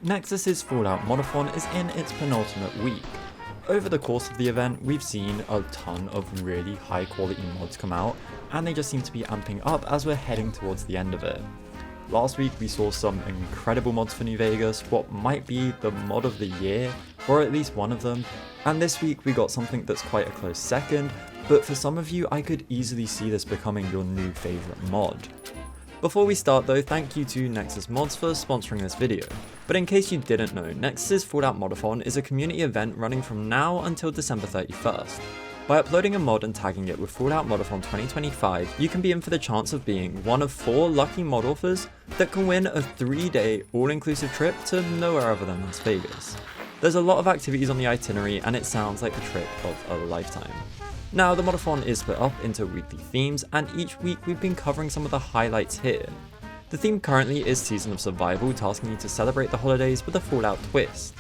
Nexus's Fallout Modathon is in its penultimate week. Over the course of the event, we've seen a ton of really high quality mods come out, and they just seem to be amping up as we're heading towards the end of it. Last week we saw some incredible mods for New Vegas, what might be the mod of the year, or at least one of them, and this week we got something that's quite a close second, but for some of you I could easily see this becoming your new favourite mod. Before we start though, thank you to Nexus Mods for sponsoring this video. But in case you didn't know, Nexus's Fallout Modathon is a community event running from now until December 31st. By uploading a mod and tagging it with Fallout Modathon 2025, you can be in for the chance of being one of 4 lucky mod authors that can win a 3-day all-inclusive trip to nowhere other than Las Vegas. There's a lot of activities on the itinerary and it sounds like the trip of a lifetime. Now, the Modathon is split up into weekly themes, and each week we've been covering some of the highlights here. The theme currently is Season of Survival, tasking you to celebrate the holidays with a Fallout twist.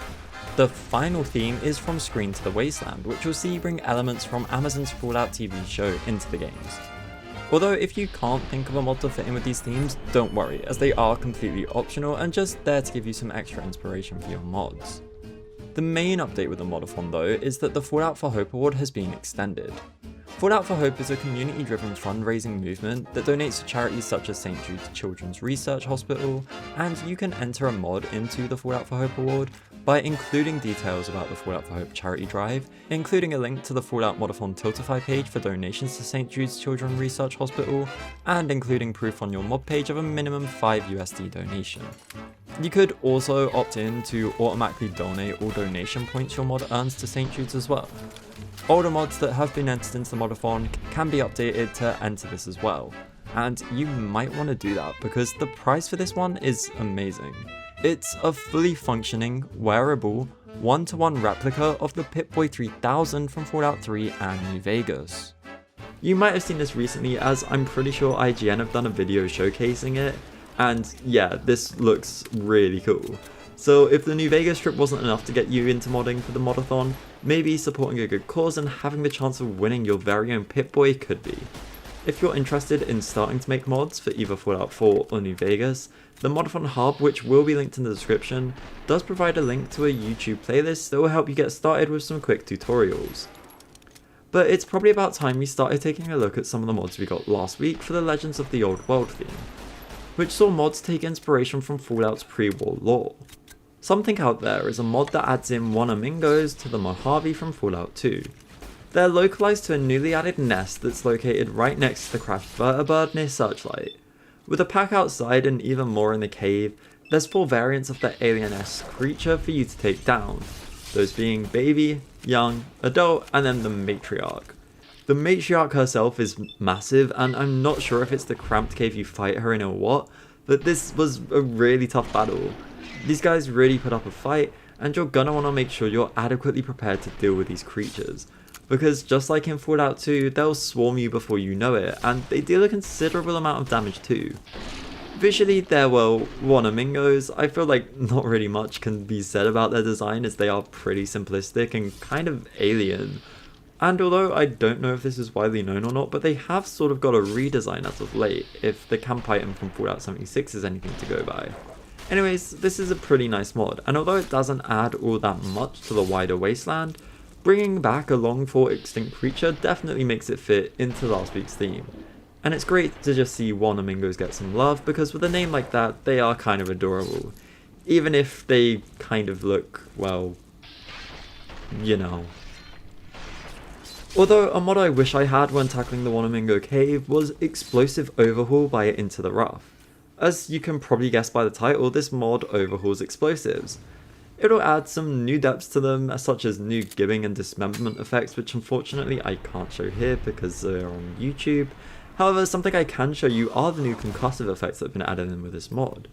The final theme is From Screen to the Wasteland, which will see you bring elements from Amazon's Fallout TV show into the games. Although if you can't think of a mod to fit in with these themes, don't worry, as they are completely optional and just there to give you some extra inspiration for your mods. The main update with the Modathon though is that the Fallout for Hope award has been extended. Fallout for Hope is a community-driven fundraising movement that donates to charities such as St. Jude's Children's Research Hospital, and you can enter a mod into the Fallout for Hope award by including details about the Fallout for Hope charity drive, including a link to the Fallout Modathon Tiltify page for donations to St. Jude's Children's Research Hospital, and including proof on your mod page of a minimum $5 donation. You could also opt in to automatically donate all donation points your mod earns to St. Jude's as well. Older mods that have been entered into the Modathon can be updated to enter this as well, and you might want to do that because the price for this one is amazing. It's a fully functioning, wearable, 1-to-1 replica of the PipBoy 3000 from Fallout 3 and New Vegas. You might have seen this recently, as I'm pretty sure IGN have done a video showcasing it, and yeah, this looks really cool. So if the New Vegas trip wasn't enough to get you into modding for the Modathon, maybe supporting a good cause and having the chance of winning your very own PipBoy could be. If you're interested in starting to make mods for either Fallout 4 or New Vegas, the Modathon Hub, which will be linked in the description, does provide a link to a YouTube playlist that will help you get started with some quick tutorials. But it's probably about time we started taking a look at some of the mods we got last week for the Legends of the Old World theme, which saw mods take inspiration from Fallout's pre-war lore. Something Out There is a mod that adds in Wanamingos to the Mojave from Fallout 2. They're localized to a newly added nest that's located right next to the crashed vertibird near Searchlight. With a pack outside and even more in the cave, there's 4 variants of the alien-esque creature for you to take down, those being baby, young, adult, and then the matriarch. The matriarch herself is massive, and I'm not sure if it's the cramped cave you fight her in or what, but this was a really tough battle. These guys really put up a fight, and you're gonna want to make sure you're adequately prepared to deal with these creatures, because just like in Fallout 2, they'll swarm you before you know it, and they deal a considerable amount of damage too. Visually, they're, well, Wanamingos. I feel like not really much can be said about their design, as they are pretty simplistic and kind of alien. And although I don't know if this is widely known or not, but they have sort of got a redesign as of late, if the camp item from Fallout 76 is anything to go by. Anyways, this is a pretty nice mod, and although it doesn't add all that much to the wider wasteland, bringing back a long-fought extinct creature definitely makes it fit into last week's theme. And it's great to just see Wanamingos get some love, because with a name like that, they are kind of adorable. Even if they kind of look, well, you know. Although a mod I wish I had when tackling the Wanamingo cave was Explosive Overhaul by Into the Rough. As you can probably guess by the title, this mod overhauls explosives. It'll add some new depths to them, such as new gibbing and dismemberment effects, which unfortunately I can't show here because they're on YouTube. However, something I can show you are the new concussive effects that have been added in with this mod.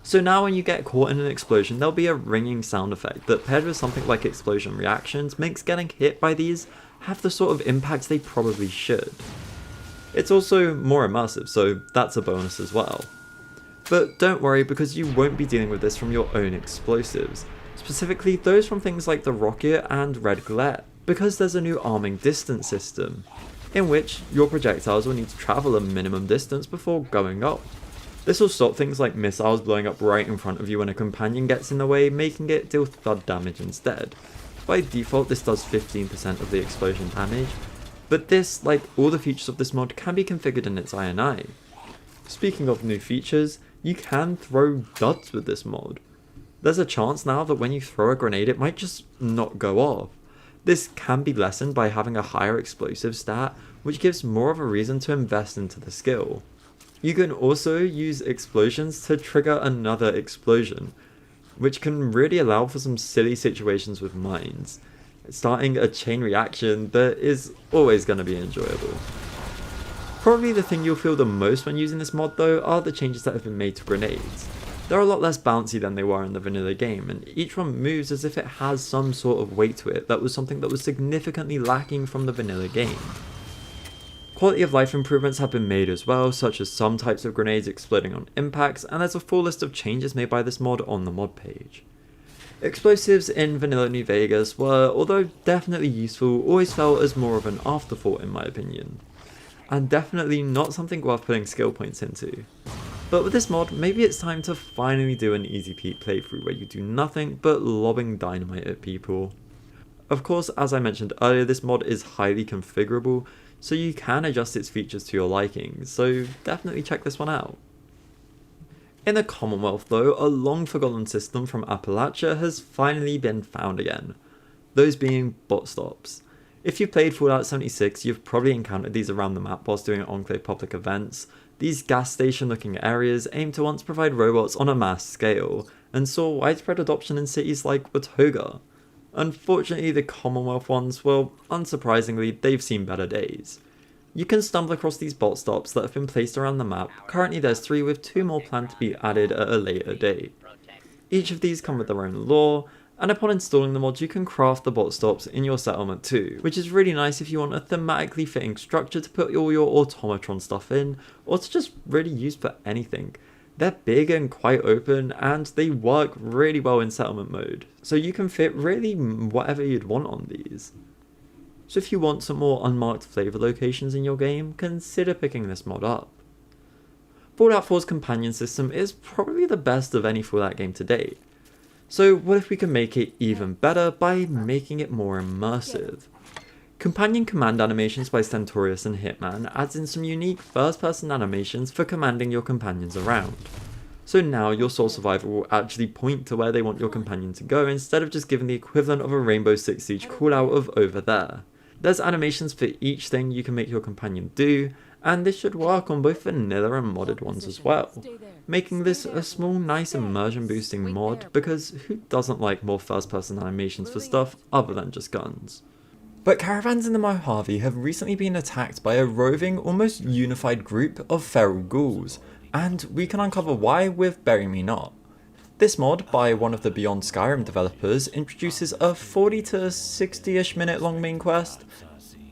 So now when you get caught in an explosion, there'll be a ringing sound effect that, paired with something like explosion reactions, makes getting hit by these have the sort of impact they probably should. It's also more immersive, so that's a bonus as well. But don't worry, because you won't be dealing with this from your own explosives, specifically those from things like the rocket and red glare, because there's a new arming distance system, in which your projectiles will need to travel a minimum distance before going off. This will stop things like missiles blowing up right in front of you when a companion gets in the way, making it deal thud damage instead. By default this does 15% of the explosion damage, but this, like all the features of this mod, can be configured in its INI. Speaking of new features, you can throw duds with this mod. There's a chance now that when you throw a grenade it might just not go off. This can be lessened by having a higher explosive stat, which gives more of a reason to invest into the skill. You can also use explosions to trigger another explosion, which can really allow for some silly situations with mines, starting a chain reaction that is always going to be enjoyable. Probably the thing you'll feel the most when using this mod though are the changes that have been made to grenades. They're a lot less bouncy than they were in the vanilla game, and each one moves as if it has some sort of weight to it that was something that was significantly lacking from the vanilla game. Quality of life improvements have been made as well, such as some types of grenades exploding on impacts, and there's a full list of changes made by this mod on the mod page. Explosives in vanilla New Vegas were, although definitely useful, always felt as more of an afterthought in my opinion, and definitely not something worth putting skill points into. But with this mod, maybe it's time to finally do an easy peat playthrough where you do nothing but lobbing dynamite at people. Of course, as I mentioned earlier, this mod is highly configurable, so you can adjust its features to your liking, so definitely check this one out. In the Commonwealth though, a long forgotten system from Appalachia has finally been found again, those being bot stops. If you've played Fallout 76, you've probably encountered these around the map whilst doing Enclave public events. These gas station looking areas aimed to once provide robots on a mass scale, and saw widespread adoption in cities like Watoga. Unfortunately, the Commonwealth ones, well, unsurprisingly, they've seen better days. You can stumble across these bot stops that have been placed around the map. Currently there's 3 with 2 more planned to be added at a later date. Each of these come with their own lore, and upon installing the mod you can craft the bot stops in your settlement too, which is really nice if you want a thematically fitting structure to put all your automatron stuff in, or to just really use for anything. They're big and quite open, and they work really well in settlement mode, so you can fit really whatever you'd want on these. So if you want some more unmarked flavor locations in your game, consider picking this mod up. Fallout 4's companion system is probably the best of any Fallout game to date. So what if we can make it even better by making it more immersive? Companion command animations by Stentorious and Hitman adds in some unique first-person animations for commanding your companions around. So now your soul survivor will actually point to where they want your companion to go instead of just giving the equivalent of a Rainbow Six Siege callout of over there. There's animations for each thing you can make your companion do, and this should work on both vanilla and modded ones as well, making this a small nice immersion boosting mod, because who doesn't like more first person animations for stuff other than just guns? But caravans in the Mojave have recently been attacked by a roving, almost unified group of feral ghouls, and we can uncover why with Bury Me Not. This mod, by one of the Beyond Skyrim developers, introduces a 40 to 60ish minute long main quest.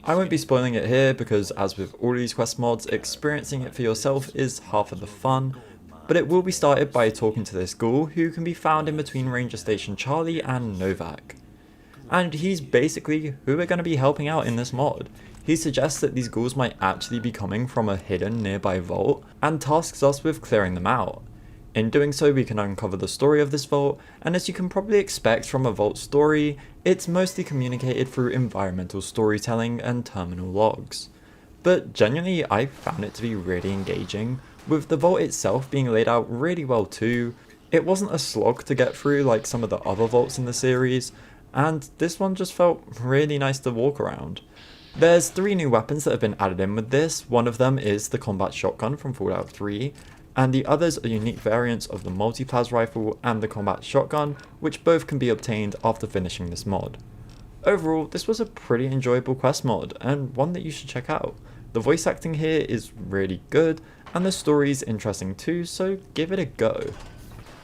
I won't be spoiling it here because, as with all these quest mods, experiencing it for yourself is half of the fun, but it will be started by talking to this ghoul who can be found in between Ranger Station Charlie and Novak. And he's basically who we're going to be helping out in this mod. He suggests that these ghouls might actually be coming from a hidden nearby vault, and tasks us with clearing them out. In doing so, we can uncover the story of this vault, and as you can probably expect from a vault story, it's mostly communicated through environmental storytelling and terminal logs. But genuinely, I found it to be really engaging, with the vault itself being laid out really well too. It wasn't a slog to get through like some of the other vaults in the series, and this one just felt really nice to walk around. There's 3 new weapons that have been added in with this. One of them is the combat shotgun from Fallout 3, and the others are unique variants of the multi-plas rifle and the combat shotgun, which both can be obtained after finishing this mod. Overall, this was a pretty enjoyable quest mod, and one that you should check out. The voice acting here is really good, and the story is interesting too, so give it a go.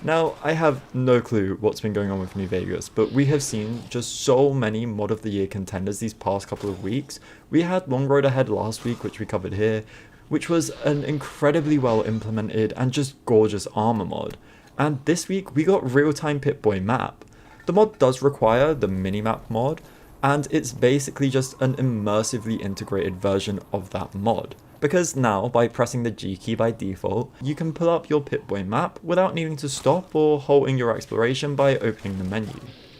Now, I have no clue what's been going on with New Vegas, but we have seen just so many mod of the year contenders these past couple of weeks. We had Long Road Ahead last week, which we covered here, which was an incredibly well implemented and just gorgeous armor mod. And this week we got Realtime PipBoy map. The mod does require the minimap mod, and it's basically just an immersively integrated version of that mod. because now by pressing the G key by default, you can pull up your PipBoy map without needing to stop or halting your exploration by opening the menu.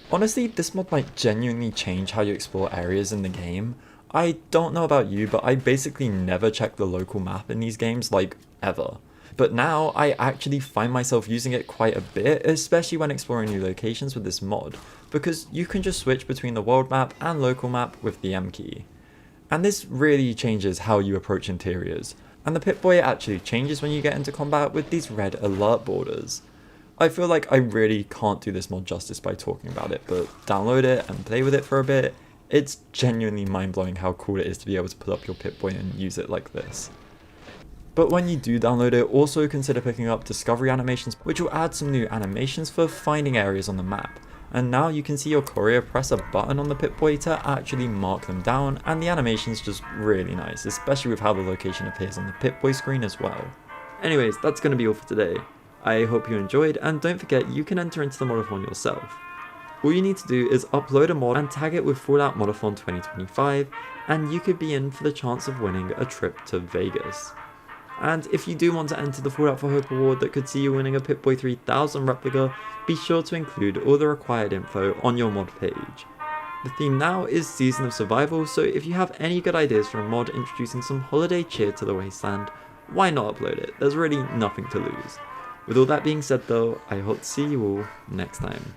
Honestly, this mod might genuinely change how you explore areas in the game. I don't know about you, but I basically never check the local map in these games, like, ever. But now, I actually find myself using it quite a bit, especially when exploring new locations with this mod, because you can just switch between the world map and local map with the M key. And this really changes how you approach interiors, and the PipBoy actually changes when you get into combat with these red alert borders. I feel like I really can't do this mod justice by talking about it, but download it and play with it for a bit. It's genuinely mind-blowing how cool it is to be able to put up your PipBoy and use it like this. But when you do download it, also consider picking up discovery animations, which will add some new animations for finding areas on the map. And now you can see your courier press a button on the PipBoy to actually mark them down, and the animation's just really nice, especially with how the location appears on the PipBoy screen as well. Anyways, that's going to be all for today. I hope you enjoyed, and don't forget you can enter into the Modathon yourself. All you need to do is upload a mod and tag it with Fallout Modathon 2025, and you could be in for the chance of winning a trip to Vegas. And if you do want to enter the Fallout for Hope award that could see you winning a PipBoy 3000 replica, be sure to include all the required info on your mod page. The theme now is Season of Survival, so if you have any good ideas for a mod introducing some holiday cheer to the wasteland, why not upload it? There's really nothing to lose. With all that being said though, I hope to see you all next time.